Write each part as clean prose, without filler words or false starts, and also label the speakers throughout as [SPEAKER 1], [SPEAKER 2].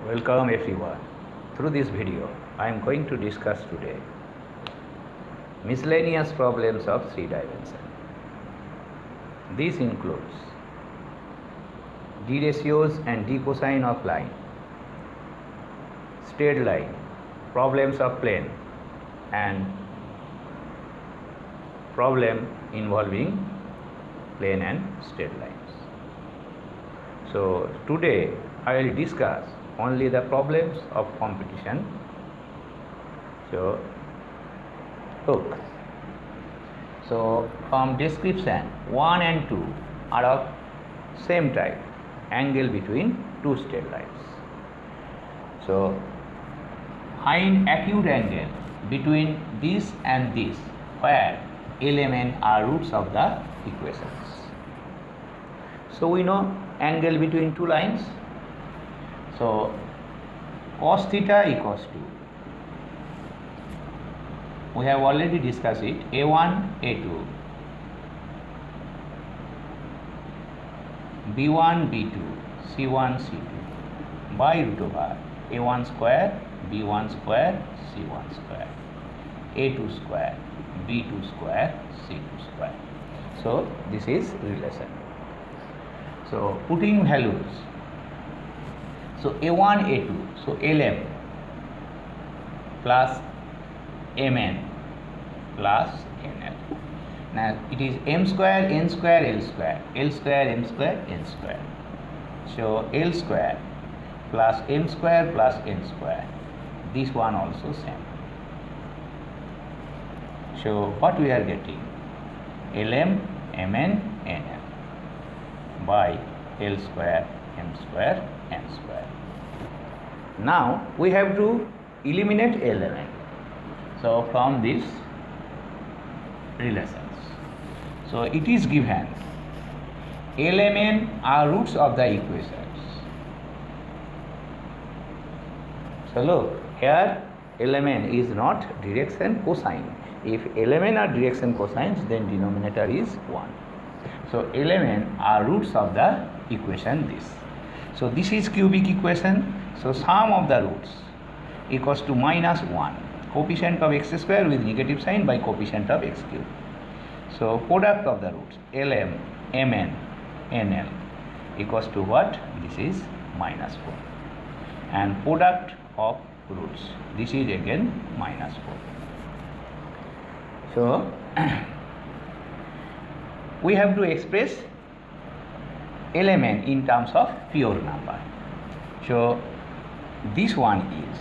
[SPEAKER 1] Welcome everyone. Through this video, I am going to discuss today miscellaneous problems of 3 dimension. This includes d ratios and d cosine of line, straight line, problems of plane, and problem involving plane and straight lines. So today I will discuss only the problems of competition. So look, so from description 1 and 2 are of same type, angle between two straight lines. So find acute angle between this and this where element are roots of the equations. So we know angle between two lines. So cos theta equals to, we have already discussed it, a1 a2 b1 b2 c1 c2 by root over a1 square b1 square c1 square a2 square b2 square c2 square. So this is relation. So putting values, so a1 a2, so lm plus mn plus nl. Now it is m square n square l square, l square m square n square. So l square plus m square plus n square, this one also same. So what we are getting, lm mn nl by l square m square n square. Now we have to eliminate element. So from this relations, so it is given element are roots of the equations. So look, here element is not direction cosine. If element are direction cosines, then denominator is 1. So element are roots of the equation this. So this is cubic equation. So sum of the roots equals to minus 1, coefficient of x square with negative sign by coefficient of x cube. So product of the roots lm mn nl equals to what? This is minus 4. And product of roots, this is again minus 4. So we have to express element in terms of pure number. So this one is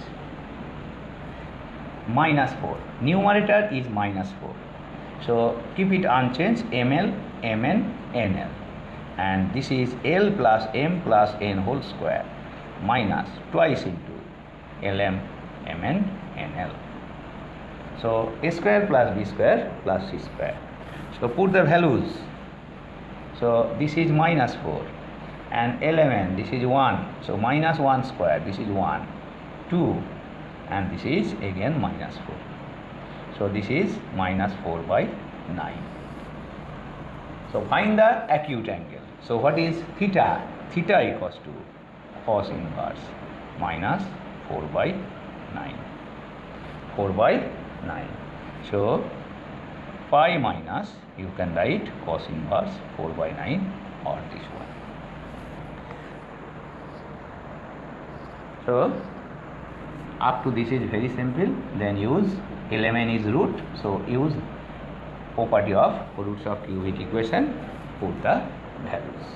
[SPEAKER 1] minus 4, numerator is minus 4. So keep it unchanged, ml mn nl, and this is l plus m plus n whole square minus twice into lm mn nl. So a square plus b square plus c square. So put the values. So this is minus 4 and element, this is 1. So minus 1 square, this is 1, 2, and this is again minus 4. So this is minus 4 by 9. So find the acute angle. So what is theta? Theta equals to cos inverse minus 4 by 9. 4 by 9. So pi minus, you can write cos inverse 4 by 9 or this one. So up to this is very simple. Then use element is root. So use property of roots of cubic equation, put the values.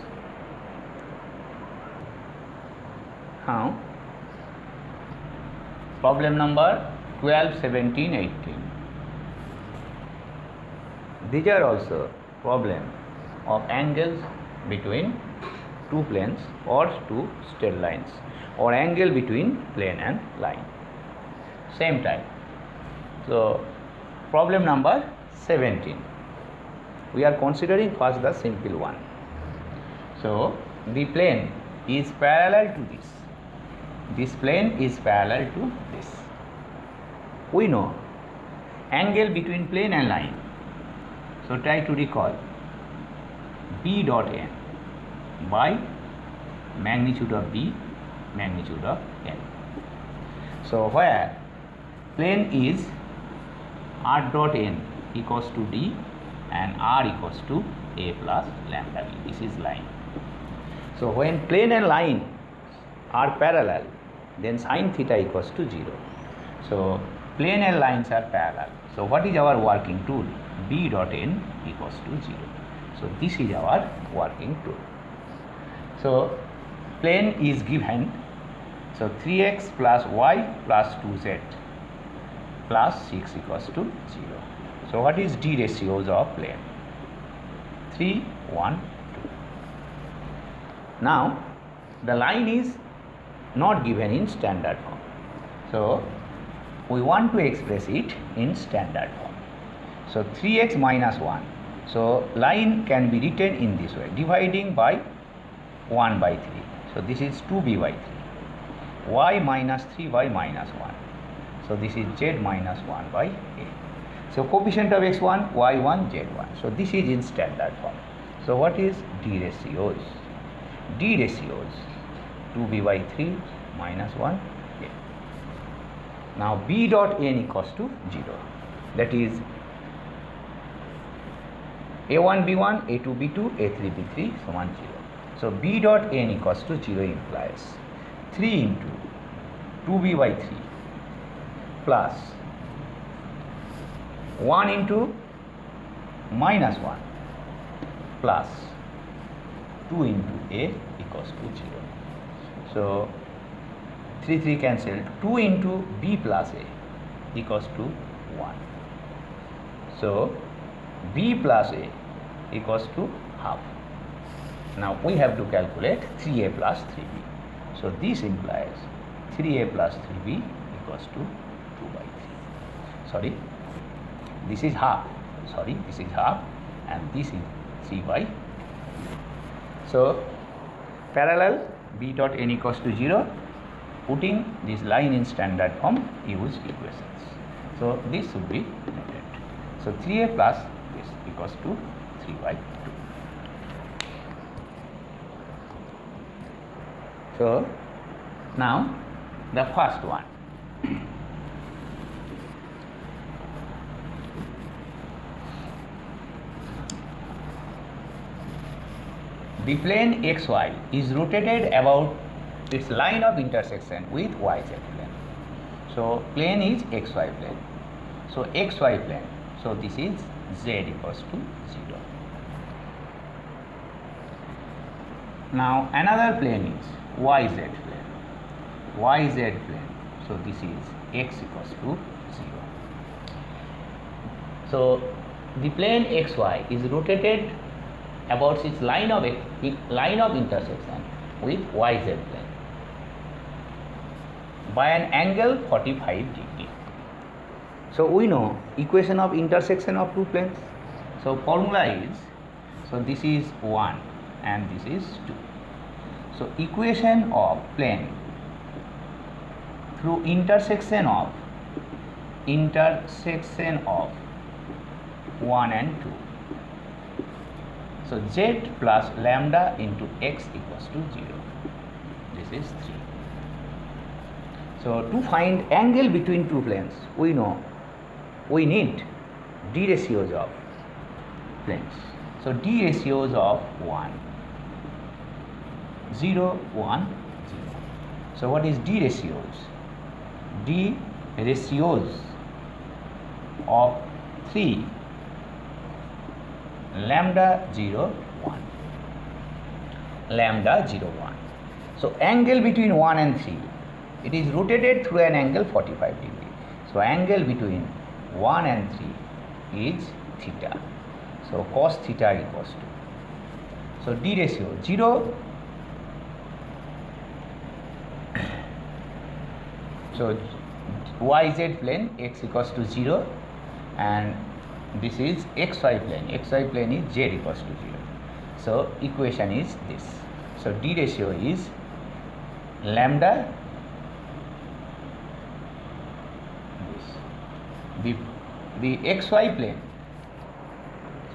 [SPEAKER 1] Now problem number 12, 17, 18. These are also problem of angles between two planes or two straight lines, or angle between plane and line, same type. So problem number 17, we are considering first the simple one. So the plane is parallel to this plane is parallel to this. We know angle between plane and line. So try to recall b dot n by magnitude of b magnitude of n. So where plane is r dot n equals to d and r equals to a plus lambda b. This is line. So when plane and line are parallel, then sin theta equals to 0. So plane and lines are parallel. So what is our working tool? B dot n equals to 0. So this is our working tool. So plane is given. So 3x plus y plus 2z plus 6 equals to 0. So what is d ratios of plane? 3, 1, 2. Now the line is not given in standard form. So we want to express it in standard form. So 3x minus 1. So line can be written in this way, dividing by 1 by 3. So this is 2b by 3. Y minus 3y minus 1. So this is z minus 1 by a. So coefficient of x1, y1, z1. So this is in standard form. So what is d ratios? D ratios 2b by 3 minus 1 a. Now b dot n equals to 0. That is a1 b1, a2 b2, a3 b3 समान 0. So b dot n equals to 0 implies 3 into 2b by 3 plus 1 into minus 1 plus 2 into a equals to 0. So 3 cancelled. 2 into b plus a equals to 1. So b plus a equals to half. Now we have to calculate 3a plus 3b. So this implies 3a plus 3b equals to 2 by 3. Sorry, this is half. Sorry, this is half and this is 3 by 3. So parallel b dot n equals to 0. Putting this line in standard form, use equations. So this should be noted. So 3a plus this equals to 3 by 2. So now the first one. The plane xy is rotated about its line of intersection with yz plane. So plane is xy plane. So xy plane. So this is z equals to 0. Now another plane is yz plane. Yz plane. So this is x equals to 0. So the plane xy is rotated about its line of intersection with yz plane by an angle 45 degree. So we know equation of intersection of two planes. So formula is, so this is 1 and this is 2. So equation of plane through intersection of 1 and 2. So z plus lambda into x equals to 0. This is 3. So to find angle between two planes, we know we need d ratios of planes. So d ratios of 1, 0, 1, 0. So what is d ratios? D ratios of 3, lambda 0, 1. Lambda 0, 1. So angle between 1 and 3, it is rotated through an angle 45 degree. So angle between 1 and 3 is theta. So cos theta equals to. So d ratio 0. So yz plane x equals to 0 and this is xy plane. Xy plane is z equals to 0. So equation is this. So d ratio is lambda this. The xy plane.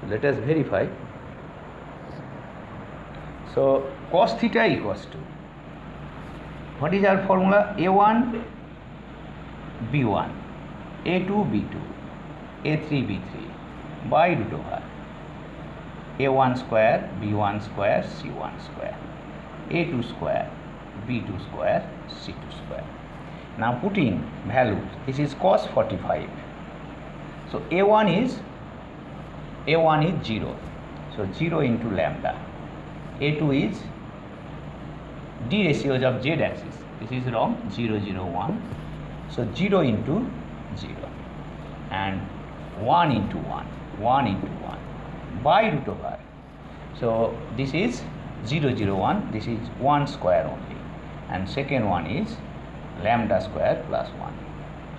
[SPEAKER 1] So let us verify. So cos theta equals to What is our formula? A1 B1, A2 B2, A3 B3 by root over A1 square B1 square C1 square, A2 square B2 square C2 square. Now putting values, this is cos 45. So A1 is 0, so 0 into lambda. A2 is d ratios of z axis, this is wrong, 0 0 1, so 0 into 0 and 1 into 1, 1 into 1 by root over. So this is 0 0 1, this is 1 square only, and second one is lambda square plus 1.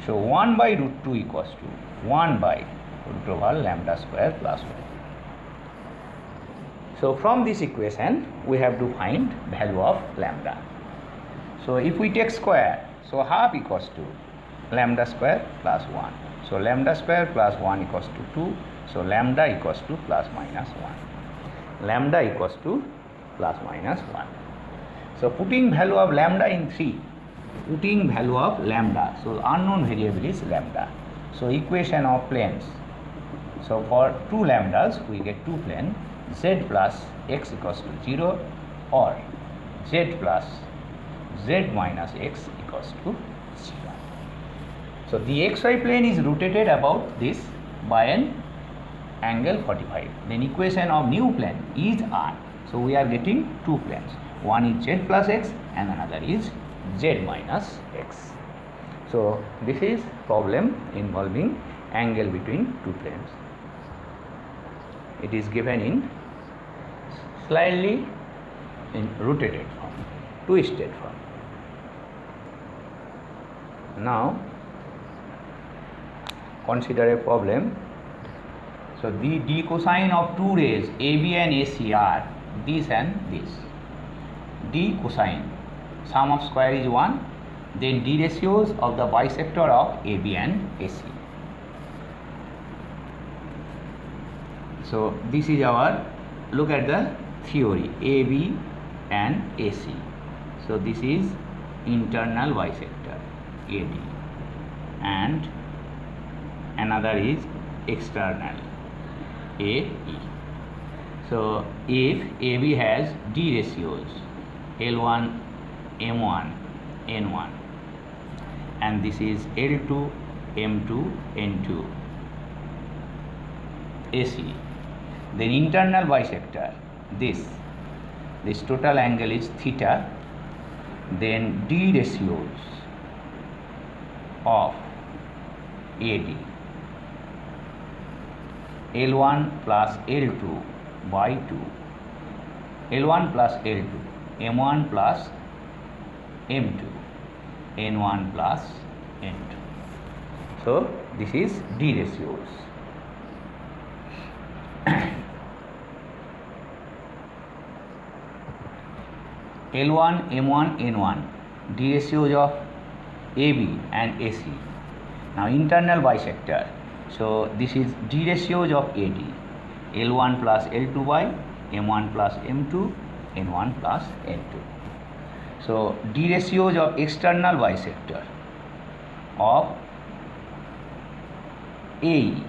[SPEAKER 1] So 1 by root 2 equals to 1 by root over lambda square plus 1. So from this equation we have to find value of lambda. So if we take square, so half equals to lambda square plus 1. So lambda square plus 1 equals to 2. So lambda equals to plus minus 1. Lambda equals to plus minus 1. So putting value of lambda in 3, putting value of lambda, so unknown variable is lambda. So equation of planes. So for 2 lambdas we get 2 planes, z plus x equals to 0 or z plus z minus x equals to 0. So the xy plane is rotated about this by an angle 45. Then equation of new plane is r. So we are getting 2 planes. One is z plus x and another is z minus x. So this is problem involving angle between 2 planes. It is given in slightly in rotated form, twisted form. Now consider a problem. So the d cosine of 2 rays AB and AC are this and this. D cosine, sum of square is 1, then d ratios of the bisector of AB and AC. So this is our, look at the theory, AB and AC. So this is internal bisector AB and another is external AE. So if AB has d ratios L1, M1, N1 and this is L2, M2, N2 AC, then internal bisector, this total angle is theta, then d ratios of AD L1 plus L2 by 2, L1 plus L2, M1 plus M2, N1 plus N2. So this is d ratios. L1, M1, N1, d ratios of AB and AC. Now internal bisector. So this is d ratios of AD, L1 plus L2 by M1 plus M2, N1 plus N2. So d ratios of external bisector of AE.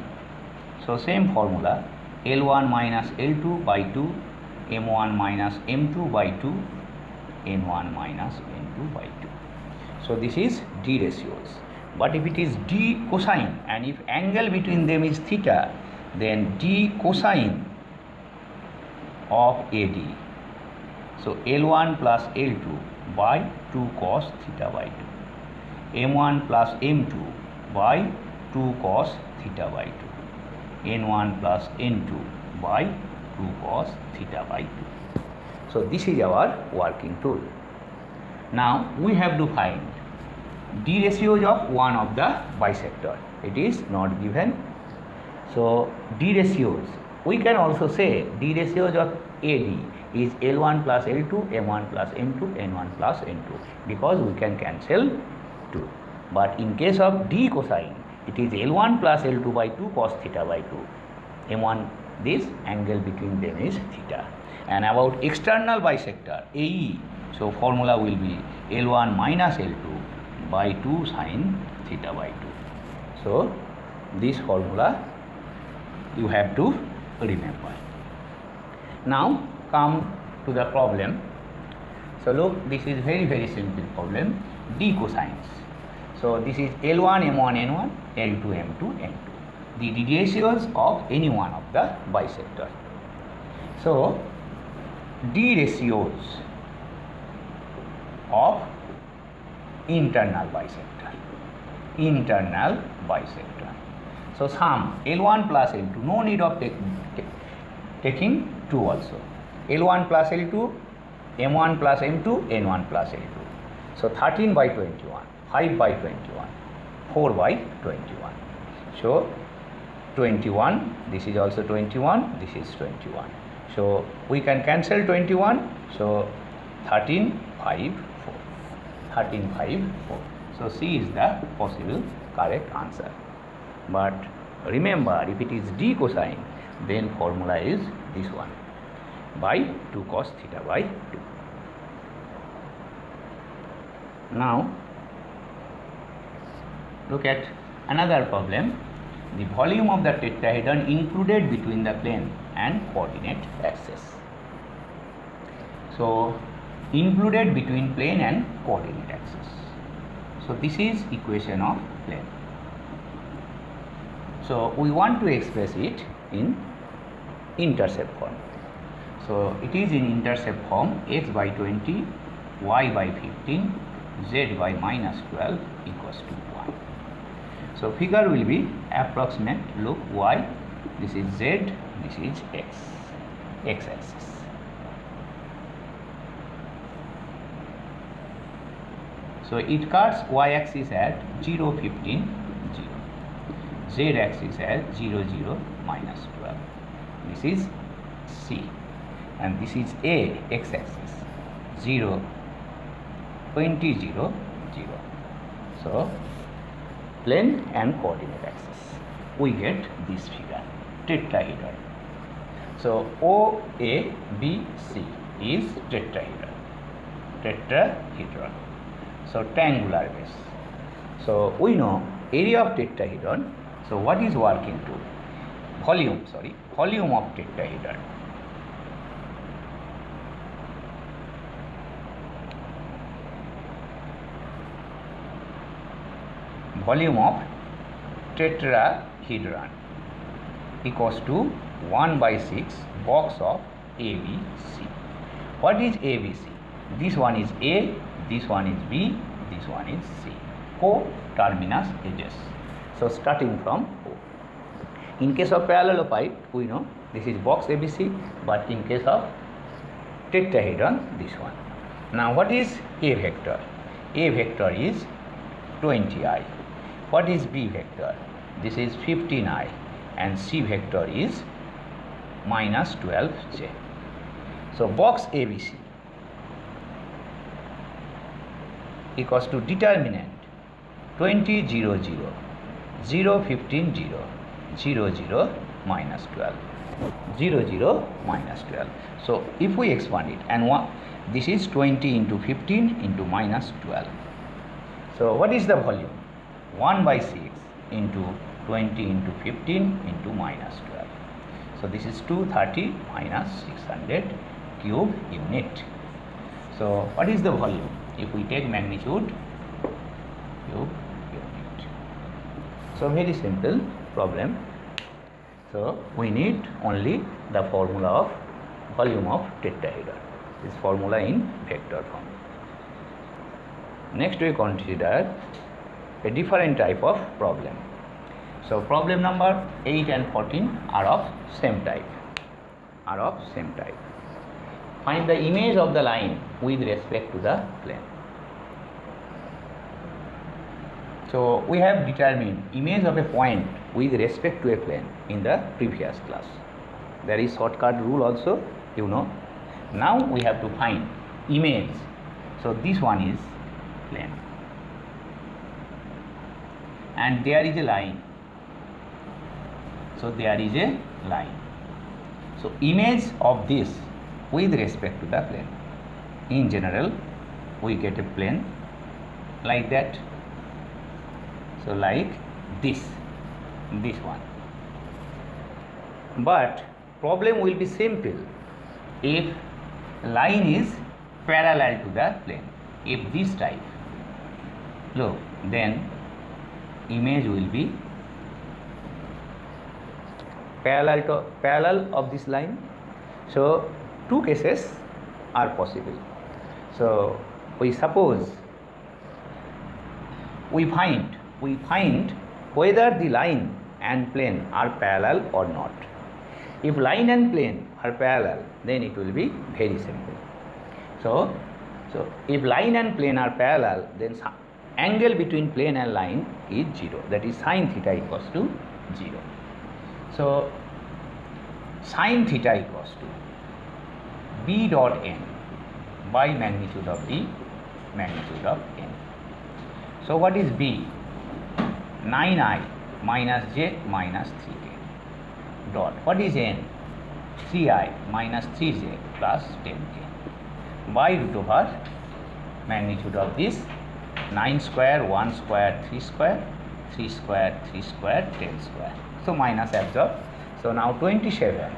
[SPEAKER 1] So same formula, L1 minus L2 by 2, M1 minus M2 by 2, N1 minus N2 by 2. So this is d ratios. But if it is d cosine and if angle between them is theta, then d cosine of AD. So L1 plus L2 by 2 cos theta by 2. M1 plus M2 by 2 cos theta by 2. N1 plus N2 by 2 cos theta by 2. So this is our working tool. Now we have to find d ratios of one of the bisector. It is not given. So d ratios, we can also say d ratios of AD is L1 plus L2, M1 plus M2, N1 plus N2, because we can cancel 2. But in case of d cosine, it is L1 plus L2 by 2 cos theta by 2. M1, this angle between them is theta. And about external bisector AE, so formula will be L1 minus L2 by 2 sin theta by 2. So this formula you have to remember. Now come to the problem. So look, this is very simple problem, d cosines. So this is L1 M1 N1, L2 M2 N2, the ratios of any one of the bisector. So d ratios of internal bisector. So sum L1 plus L2, no need of taking 2 also. L1 plus L2, M1 plus M2, N1 plus L2. So 13 by 21, 5 by 21, 4 by 21. So 21, this is also 21, this is 21. So we can cancel 21. So 13, 5, 4. 13, 5, 4. So C is the possible correct answer. But remember, if it is d cosine, then formula is this one, by 2 cos theta by 2. Now look at another problem. The volume of the tetrahedron included between the plane and coordinate axis. So included between plane and coordinate axis. So this is equation of plane. So we want to express it in intercept form. So it is in intercept form, x by 20, y by 15, z by minus 12 equals to 1. So figure will be approximate. Look, y, this is z, this is x axis. So it cuts y axis at 0, 15, 0. Z axis at 0, 0, minus 12. This is C. And this is A, x axis, 0, 20, 0, 0. So plane and coordinate axis, we get this figure, tetrahedron. So OABC is tetrahedron. So triangular base. So we know area of tetrahedron. So what is working to? Volume of tetrahedron. Volume of tetrahedron equals to 1 by 6 box of ABC. What is ABC? This one is A, this one is B, this one is C. Co-terminus edges. So starting from O. In case of parallelepiped, we know this is box ABC, but in case of tetrahedron, this one. Now what is A vector? A vector is 20i. What is B vector? This is 15i, and C vector is minus 12j. So box ABC equals to determinant 20, 0, 0, 0, 15, 0, 0, 0, minus 12, 0, 0, minus 12. So if we expand it, and this is 20 into 15 into minus 12. So what is the volume? 1 by 6 into 20 into 15 into minus 12. So this is 230 minus 600 cube unit. So what is the volume? If we take magnitude, cube unit. So very simple problem. So we need only the formula of volume of tetrahedron. This formula in vector form. Next we consider a different type of problem. So problem number 8 and 14 are of same type. Find the image of the line with respect to the plane. So we have determined image of a point with respect to a plane in the previous class. There is shortcut rule also, you know. Now we have to find image. So this one is plane, and there is a line. So there is a line. So image of this with respect to the plane. In general, we get a plane like that. So like this one. But problem will be simple if line is parallel to the plane. If this type, look, then image will be parallel of this line. So two cases are possible. So we suppose we find whether the line and plane are parallel or not. If line and plane are parallel, then it will be very simple. So if line and plane are parallel, then angle between plane and line is 0. That is sin theta equals to 0. So sin theta equals to b dot n by magnitude of d magnitude of n. So what is b? 9i minus j minus 3k dot. What is n? 3i minus 3j plus 10k by root over magnitude of this 9 square, 1 square, 3 square, 3 square, 3 square, 10 square. So minus absorbed. So now 27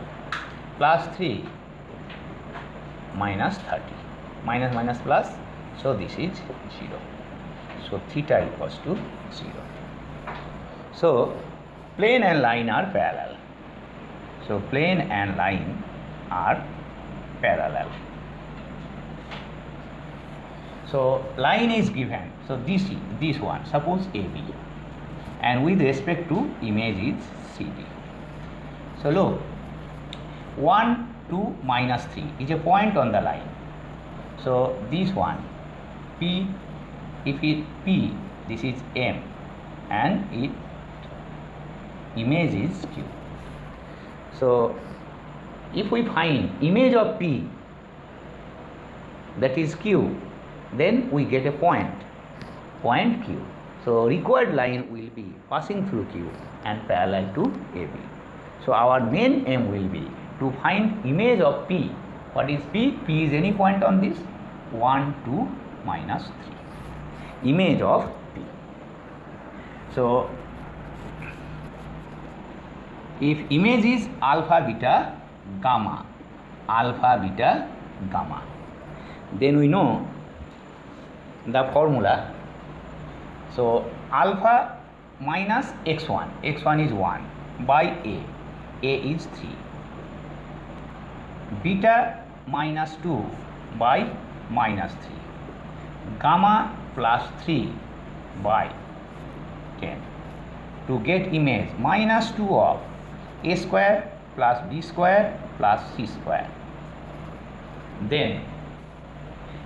[SPEAKER 1] plus 3 minus 30. Minus minus plus. So this is 0. So theta equals to 0. So plane and line are parallel. So plane and line are parallel. So line is given. So this one, suppose AB, and with respect to image is CD. So look, 1, 2, minus 3 is a point on the line. So this one, P, if it P, this is M, and it image is Q. So if we find image of P, that is Q, then we get a point Q. So required line will be passing through Q and parallel to AB. So our main aim will be to find image of P. What is P? P is any point on this 1, 2, minus 3. Image of P. So if image is alpha, beta, gamma, then we know the formula. So alpha minus x1 is 1 by a is 3, beta minus 2 by minus 3, gamma plus 3 by 10. To get image, minus 2 of a square plus b square plus c square. Then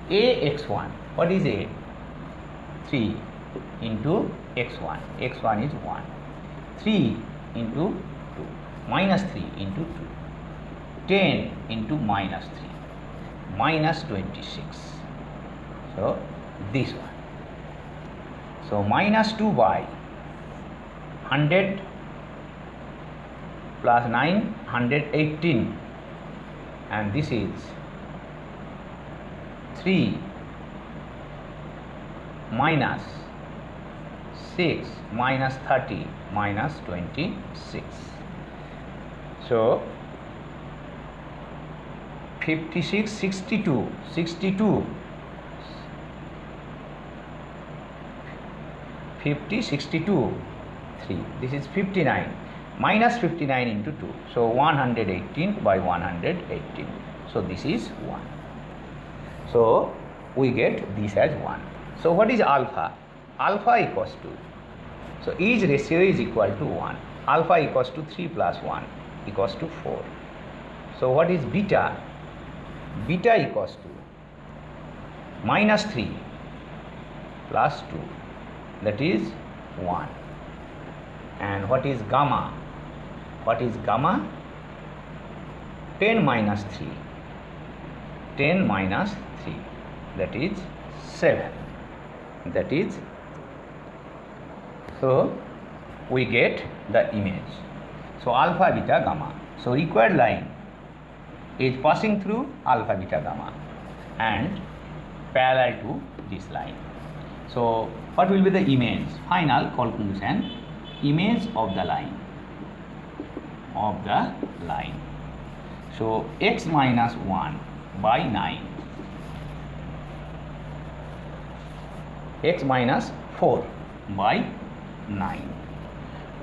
[SPEAKER 1] ax1, what is a? 3 into x1, x1 is 1, 3 into 2, minus 3 into 2, 10 into minus 3, minus 26. So this one. So minus 2 by 100 plus 9, 118, and this is 3 minus 6 minus 30 minus 26. So 56, 62, 50, 62, 3. This is 59. Minus 59 into 2. So 118 by 118. So this is 1. So we get this as 1. So what is alpha? Alpha equals to, so each ratio is equal to 1. Alpha equals to 3 plus 1 equals to 4. So what is beta? Beta equals to minus 3 plus 2, that is 1. And what is gamma? What is gamma? 10 minus 3. 10 minus 3, that is 7. That is, so we get the image. So alpha, beta, gamma. So required line is passing through alpha, beta, gamma, and parallel to this line. So what will be the image? Final conclusion, image of the line. So x minus 1 by 9, x minus 4 by 9,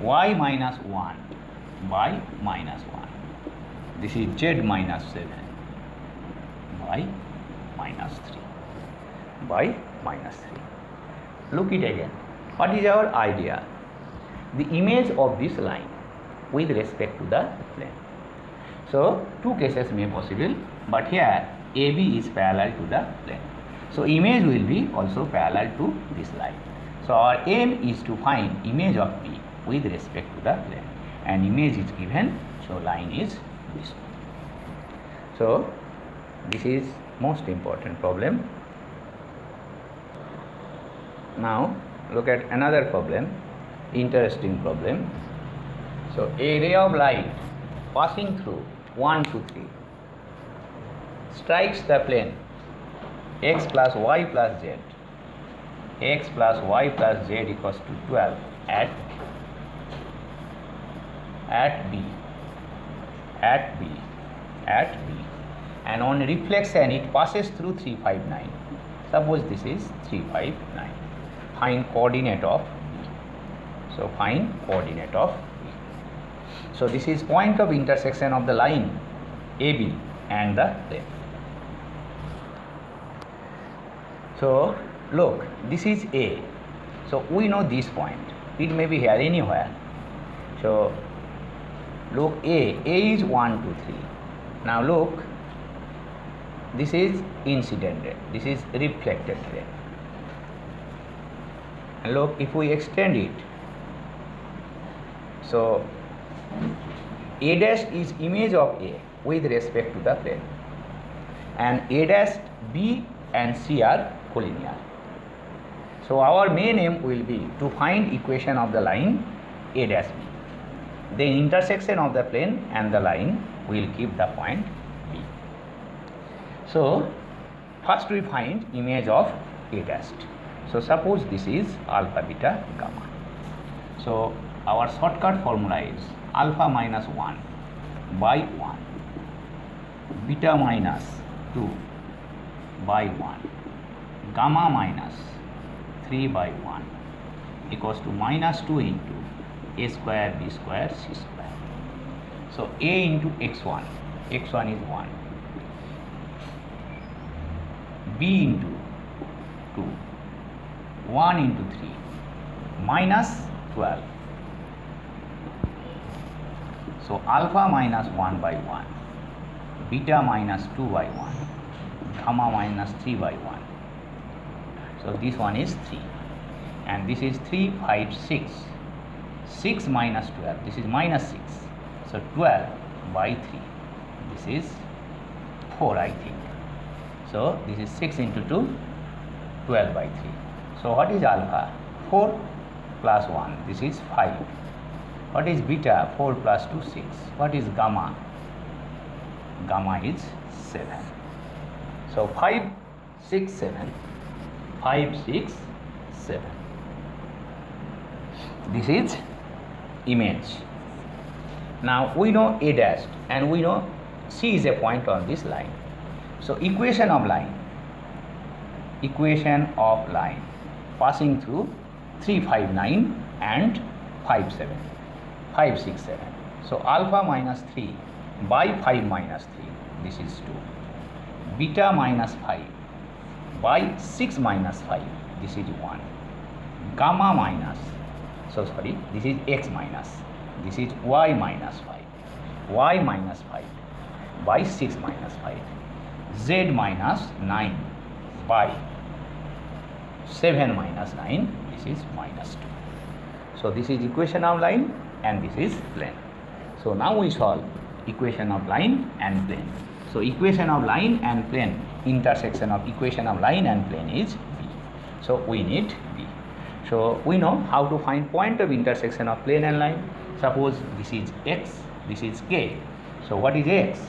[SPEAKER 1] y minus 1 by minus 1. This is z minus 7 by minus 3 by minus 3. Look it again. What is our idea? The image of this line with respect to the plane. So two cases may possible, but here AB is parallel to the plane. So image will be also parallel to this line. So our aim is to find image of B with respect to the plane, and image is given, so line is this one. So this is most important problem. Now look at another problem, interesting problem. So a ray of light passing through 1 to 3 strikes the plane x plus y plus z, x plus y plus z equals to 12 at B, and on reflection it passes through 359. Suppose this is 359. Find coordinate of B. So find coordinate of B. So this is point of intersection of the line AB and the plane. So look, this is A. So we know this point. It may be here anywhere. So look, A is 1, 2, 3. Now look, this is incident ray, this is reflected ray. And look, if we extend it, so A dash is image of A with respect to the plane, and A dash, B and C are collinear. So our main aim will be to find equation of the line A dash B. Then intersection of the plane and the line will give the point B. So first we find image of A dash. So suppose this is alpha, beta, gamma. So our shortcut formula is alpha minus 1 by 1, beta minus 2 by 1, gamma minus 3 by 1 equals to minus 2 into A square, B square, C square. So A into x1, x1 is 1, B into 2, 1 into 3, minus 12. So alpha minus 1 by 1, beta minus 2 by 1, gamma minus 3 by 1. So this one is 3, and this is 3, 5, 6. 6 minus 12, this is minus 6. So 12 by 3, this is 4, I think. So this is 6 into 2, 12 by 3. So what is alpha? 4 plus 1, this is 5. What is beta? 4 plus 2, 6. What is gamma? Gamma is 7. So 5, 6, 7. 5, 6, 7. This is image. Now we know A dash and we know C is a point on this line. So equation of line passing through 359 and 57, 5, 6, 7. So alpha minus 3 by 5 minus 3, this is 2. Beta minus 5 by 6 minus 5, this is 1. Gamma minus, so sorry, this is x minus, this is y minus 5, y minus 5 by 6 minus 5, z minus 9 by 7 minus 9, this is minus 2. So this is equation of line and this is plane. So now we solve equation of line and plane. So equation of line and plane, intersection of equation of line and plane is B. So we need B. So we know how to find point of intersection of plane and line. Suppose this is x, this is k. So what is x?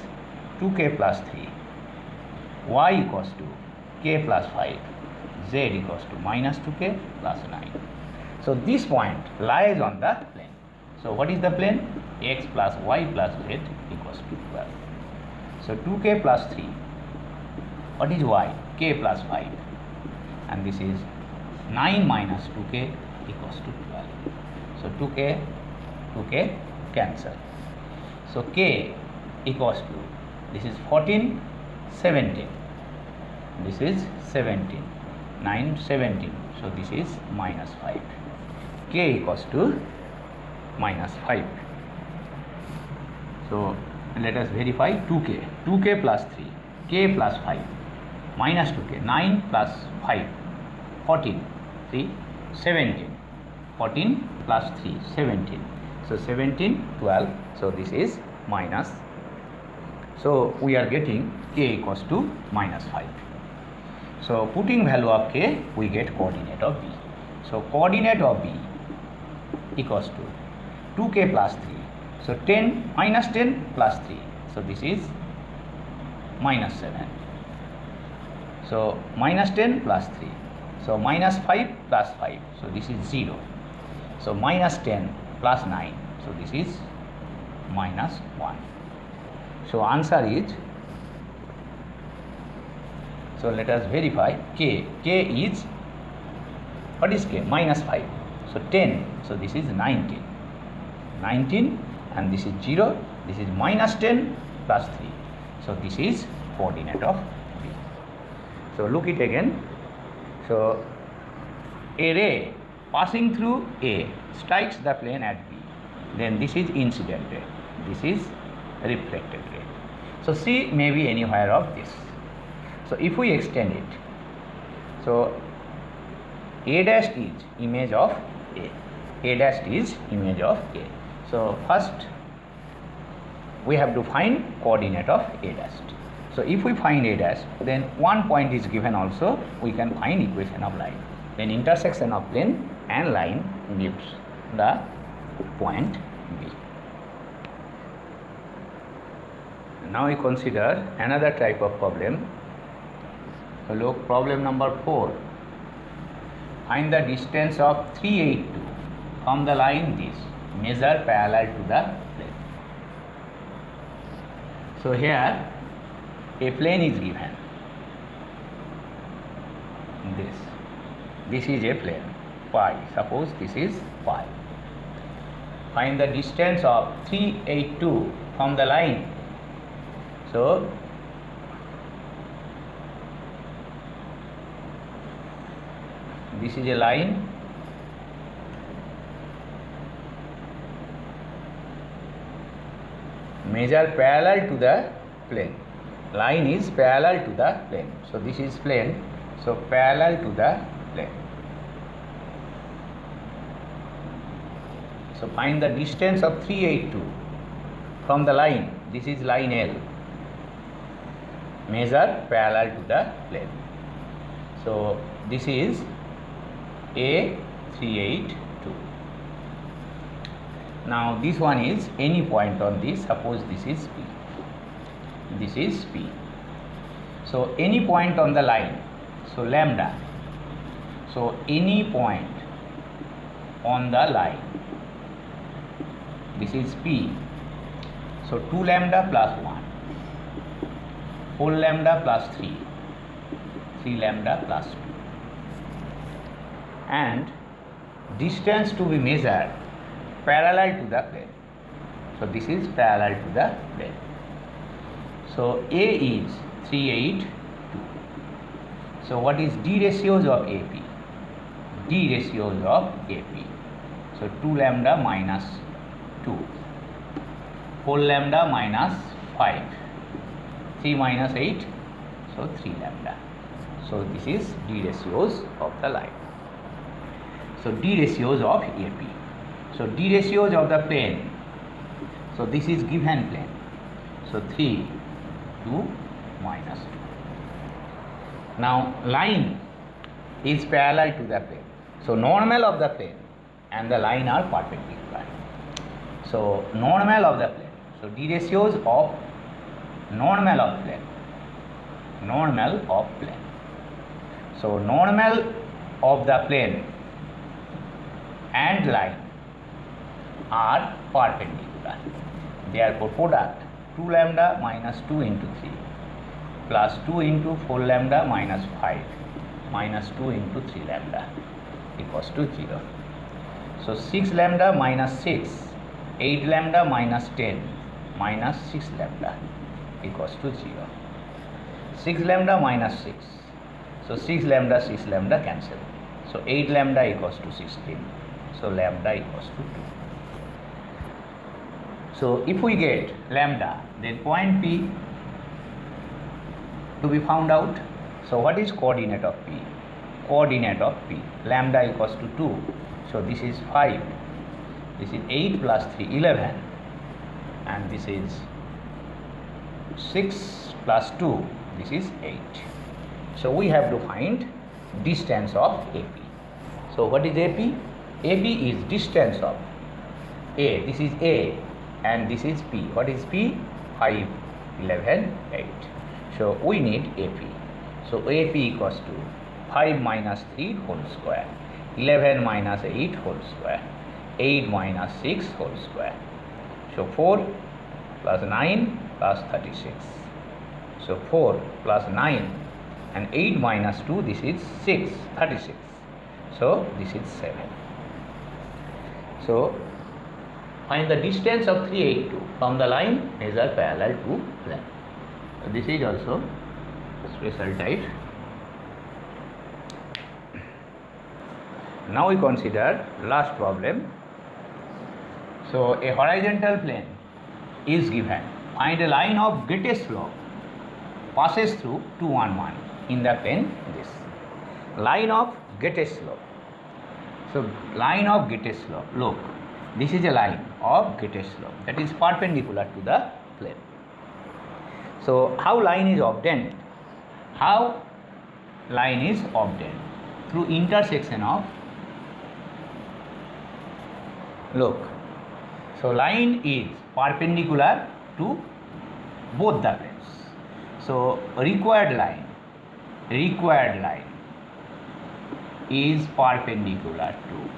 [SPEAKER 1] 2k plus 3. Y equals to k plus 5, z equals to minus 2k plus 9. So this point lies on the plane. So what is the plane? X plus y plus z equals to 12. So 2k plus 3. What is y? K plus 5. And this is 9 minus 2k equals to 12. So 2k cancel. So k equals to, this is 14, 17. This is 17. 9, 17. So this is minus 5. K equals to minus 5. So let us verify 2k. 2k plus 3. K plus 5. Minus 2k. 9 plus 5. 14. 3. 17. 14 plus 3. 17. So 17, 12. So this is minus. So we are getting k equals to minus 5. So putting value of k, we get coordinate of b. So coordinate of b equals to 2k plus 3. So 10 minus 10 plus 3. So this is minus 7. So minus 10 plus 3. So minus 5 plus 5. So this is 0. So minus 10 plus 9. So this is minus 1. So answer is, so let us verify k. K is, what is k? Minus 5. So 10. So this is 19. 19 and this is 0. This is minus 10 plus 3. So this is coordinate of b. So look it again. So a ray passing through A strikes the plane at B. Then this is incident ray. This is reflected ray. So C may be anywhere of this. So if we extend it, so A dash is image of A. A dash is image of A. So first we have to find coordinate of A dash. So if we find A dash, then one point is given also, we can find equation of line. Then intersection of plane and line gives the point B. Now we consider another type of problem. So look, problem number 4. Find the distance of 382 from the line this. Measure parallel to the plane. So here a plane is given. This is a plane. Phi. Suppose this is phi. Find the distance of 382 from the line. So this is a line. Measure parallel to the plane. Line is parallel to the plane. So this is plane. So parallel to the plane. So find the distance of 382 from the line. This is line L. Measure parallel to the plane. So this is A382. Now this one is any point on this. Suppose this is P. This is P. So any point on the line. So lambda. So any point on the line. This is P. So 2 lambda plus 1. 4 lambda plus 3. 3 lambda plus 2. And distance to be measured parallel to the plane. So this is parallel to the plane. So A is 382. So what is D ratios of AP? D ratios of AP. So 2 lambda minus 2. 4 lambda minus 5. 3 minus 8. So 3 lambda. So this is D ratios of the line. So D ratios of AP. So D ratios of the plane. So this is given plane. So 3 to minus 2. Now line is parallel to the plane. So normal of the plane and the line are perpendicular. So normal of the plane. So D ratios of normal of plane. Normal of plane. So normal of the plane and line are perpendicular. Therefore product 2 lambda minus 2 into 3 plus 2 into 4 lambda minus 5 minus 2 into 3 lambda equals to 0. So 6 lambda minus 6, 8 lambda minus 10 minus 6 lambda equals to 0. 6 lambda minus 6. So 6 lambda cancel. So 8 lambda equals to 16. So lambda equals to 2. So if we get lambda, then point P to be found out. So what is coordinate of P? Coordinate of P, lambda equals to 2. So this is 5. This is 8 plus 3, 11. And this is 6 plus 2. This is 8. So we have to find distance of AP. So what is AP? AP is distance of A. This is A and this is P. What is P? 5, 11, 8. So we need AP. So AP equals to 5 minus 3 whole square, 11 minus 8 whole square, 8 minus 6 whole square. So 4 plus 9 plus 36. So 4 plus 9 and 8 minus 2, this is 6, 36. So this is 7. So find the distance of 382 from the line measure parallel to plane. So this is also special type. Now we consider last problem. So a horizontal plane is given. Find a line of greatest slope passes through 2, 1, 1 in the plane this. Line of greatest slope. So line of greatest slope. Look, this is a line of greatest slope that is perpendicular to the plane. So how line is obtained? How line is obtained? Through intersection of, look, so line is perpendicular to both the planes. So required line is perpendicular to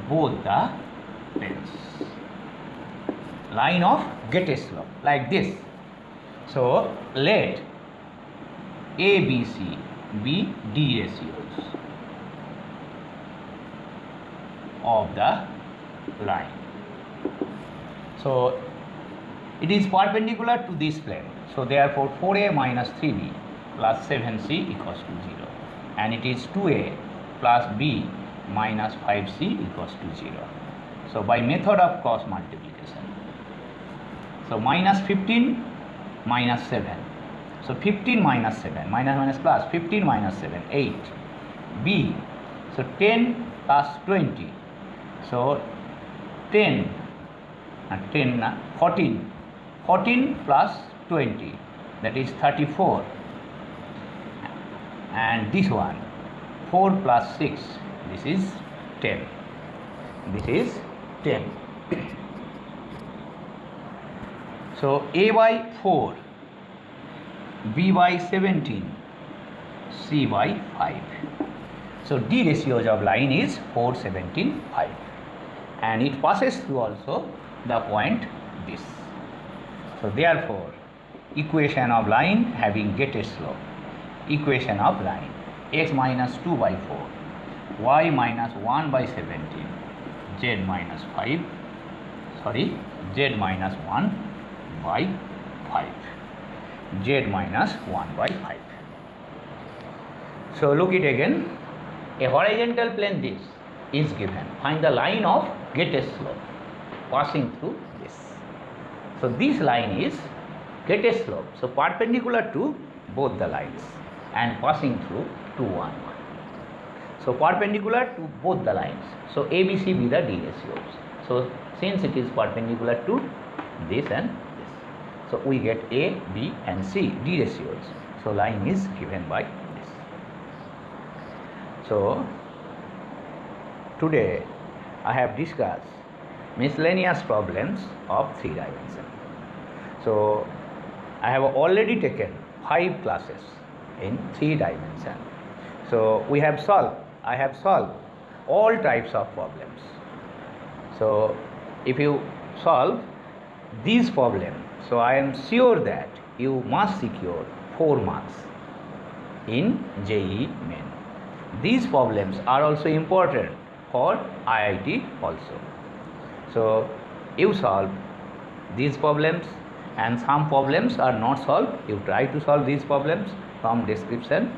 [SPEAKER 1] both the planes. Line of greatest slope like this. So let A, B, C be D ratios of the line. So it is perpendicular to this plane. So therefore 4A minus 3B plus 7C equals to 0. And it is 2A plus B minus 5C equals to 0. So by method of cross multiplication. So minus 15 minus 7. So 15 minus 7, minus plus 15 minus 7, 8. B, so 10 plus 20. So 10, 14. 14 plus 20, that is 34. And this one, 4 plus 6, this is 10. This is 10. So A by 4, B by 17, C by 5. So D ratios of line is 4, 17, 5. And it passes through also the point this. So therefore, equation of line having greatest slope. Equation of line, x minus 2 by 4, y minus 1 by 17, z minus 5, z minus 1 by 5, z minus 1 by 5. So look it again. A horizontal plane this is given. Find the line of greatest slope passing through this. So this line is greatest slope. So perpendicular to both the lines and passing through 2, 1, 1. So perpendicular to both the lines. So ABC be the D ratios. So since it is perpendicular to this and this, so we get A, B and C D ratios. So line is given by this. So today I have discussed miscellaneous problems of 3 dimensions. So I have already taken 5 classes in 3 dimensions. So I have solved all types of problems. So if you solve these problems, so I am sure that you must secure 4 marks in JEE Main. These problems are also important for IIT also. So you solve these problems, and some problems are not solved. You try to solve these problems from description.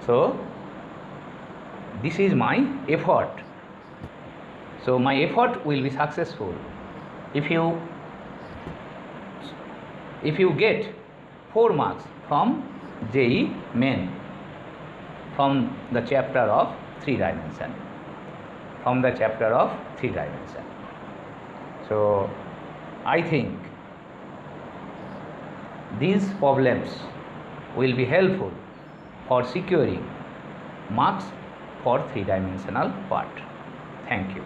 [SPEAKER 1] So this is my effort. So my effort will be successful if you get 4 marks from JEE Main from the chapter of 3 dimension. So I think these problems will be helpful for securing marks for 3-dimensional part. Thank you.